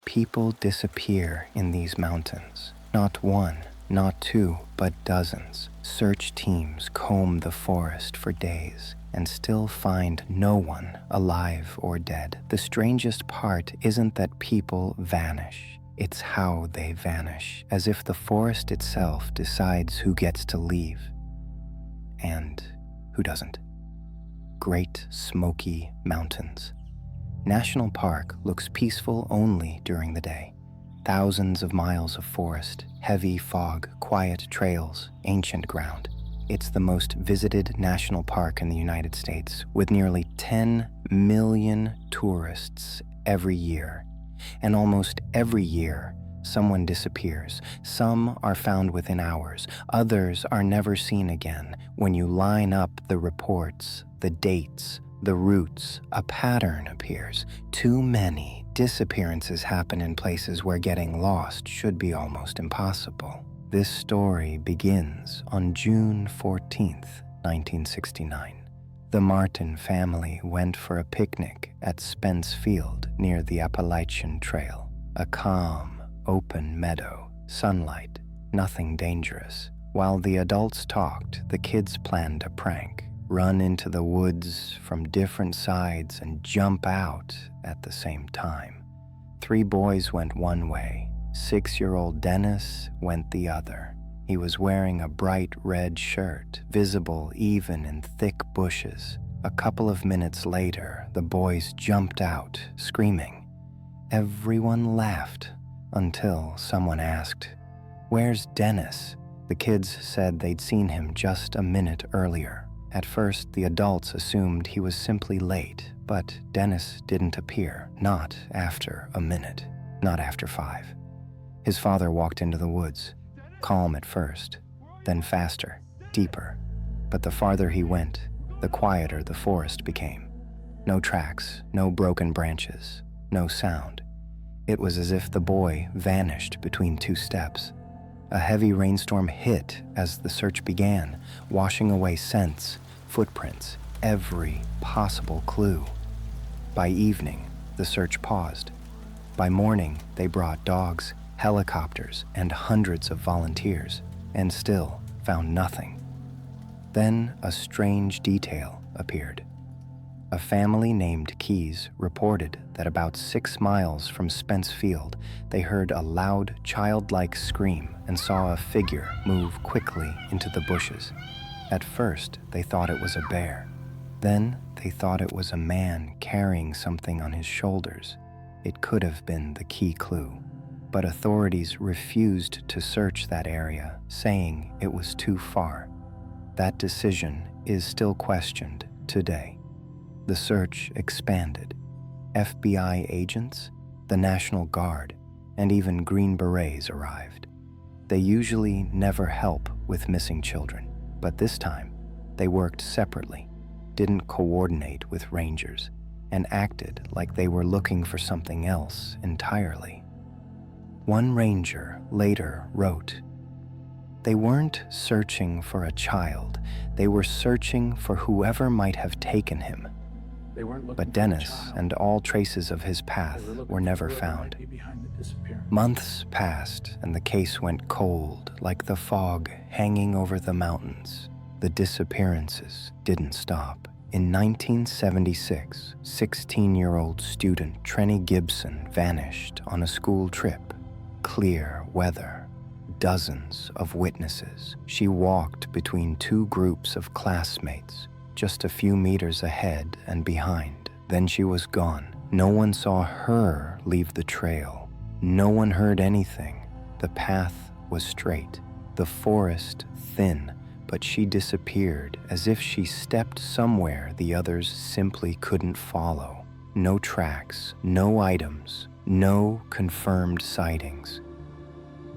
People disappear in these mountains. Not one, not two, but dozens. Search teams comb the forest for days and still find no one, alive or dead. The strangest part isn't that people vanish. It's how they vanish, as if the forest itself decides who gets to leave and who doesn't. Great Smoky Mountains. National Park looks peaceful only during the day. Thousands of miles of forest, heavy fog, quiet trails, ancient ground. It's the most visited national park in the United States, with nearly 10 million tourists every year. And almost every year, someone disappears. Some are found within hours. Others are never seen again. When you line up the reports, the dates, the routes, a pattern appears. Too many disappearances happen in places where getting lost should be almost impossible. This story begins on June 14th, 1969. The Martin family went for a picnic at Spence Field near the Appalachian Trail. A calm, open meadow, sunlight, nothing dangerous. While the adults talked, the kids planned a prank. Run into the woods from different sides and jump out at the same time. 3 boys went one way. 6-year-old Dennis went the other. He was wearing a bright red shirt, visible even in thick bushes. A couple of minutes later, the boys jumped out, screaming. Everyone laughed until someone asked, "Where's Dennis?" The kids said they'd seen him just a minute earlier. At first, the adults assumed he was simply late, but Dennis didn't appear, not after a minute, not after 5. His father walked into the woods, calm at first, then faster, deeper. But the farther he went, the quieter the forest became. No tracks, no broken branches, no sound. It was as if the boy vanished between 2 steps. A heavy rainstorm hit as the search began, washing away scents, footprints, every possible clue. By evening, the search paused. By morning, they brought dogs, helicopters, and hundreds of volunteers, and still found nothing. Then a strange detail appeared. A family named Keys reported that about 6 miles from Spence Field, they heard a loud, childlike scream and saw a figure move quickly into the bushes. At first, they thought it was a bear. Then, they thought it was a man carrying something on his shoulders. It could have been the key clue. But authorities refused to search that area, saying it was too far. That decision is still questioned today. The search expanded. FBI agents, the National Guard, and even Green Berets arrived. They usually never help with missing children, but this time they worked separately, didn't coordinate with rangers, and acted like they were looking for something else entirely. One ranger later wrote, "They weren't searching for a child, they were searching for whoever might have taken him. But Dennis and all traces of his path were never found." Months passed and the case went cold, like the fog hanging over the mountains. The disappearances didn't stop. In 1976, 16-year-old student Trenny Gibson vanished on a school trip. Clear weather, dozens of witnesses. She walked between 2 groups of classmates, just a few meters ahead and behind. Then she was gone. No one saw her leave the trail. No one heard anything. The path was straight, the forest thin, but she disappeared as if she stepped somewhere the others simply couldn't follow. No tracks, no items, no confirmed sightings.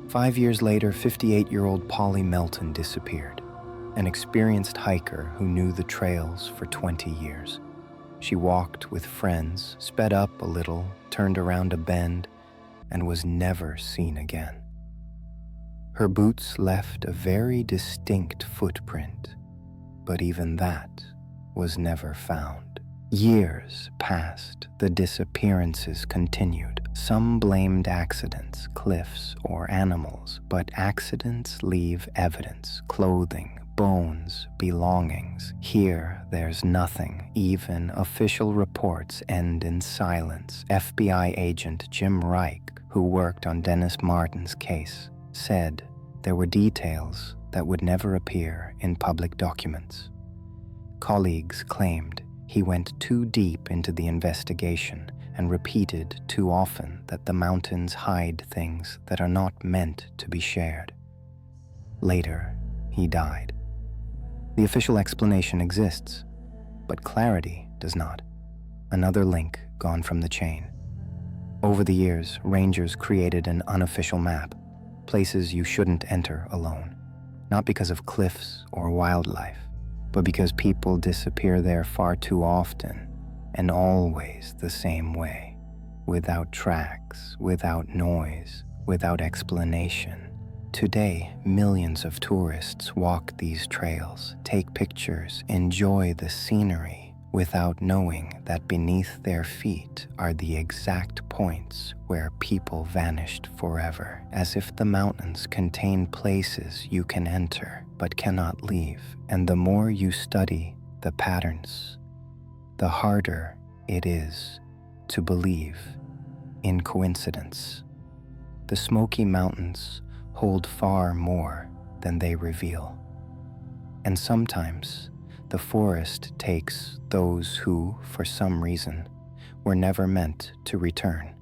5 years later, 58-year-old Polly Melton disappeared, an experienced hiker who knew the trails for 20 years. She walked with friends, sped up a little, turned around a bend, and was never seen again. Her boots left a very distinct footprint, but even that was never found. Years passed, the disappearances continued. Some blamed accidents, cliffs, or animals, but accidents leave evidence, clothing, bones, belongings. Here, there's nothing. Even official reports end in silence. FBI agent Jim Reich, who worked on Dennis Martin's case, said there were details that would never appear in public documents. Colleagues claimed he went too deep into the investigation and repeated too often that the mountains hide things that are not meant to be shared. Later, he died. The official explanation exists, but clarity does not. Another link gone from the chain. Over the years, rangers created an unofficial map, places you shouldn't enter alone, not because of cliffs or wildlife, but because people disappear there far too often and always the same way, without tracks, without noise, without explanation. Today, millions of tourists walk these trails, take pictures, enjoy the scenery, without knowing that beneath their feet are the exact points where people vanished forever, as if the mountains contain places you can enter but cannot leave. And the more you study the patterns, the harder it is to believe in coincidence. The Smoky Mountains hold far more than they reveal. And sometimes the forest takes those who, for some reason, were never meant to return.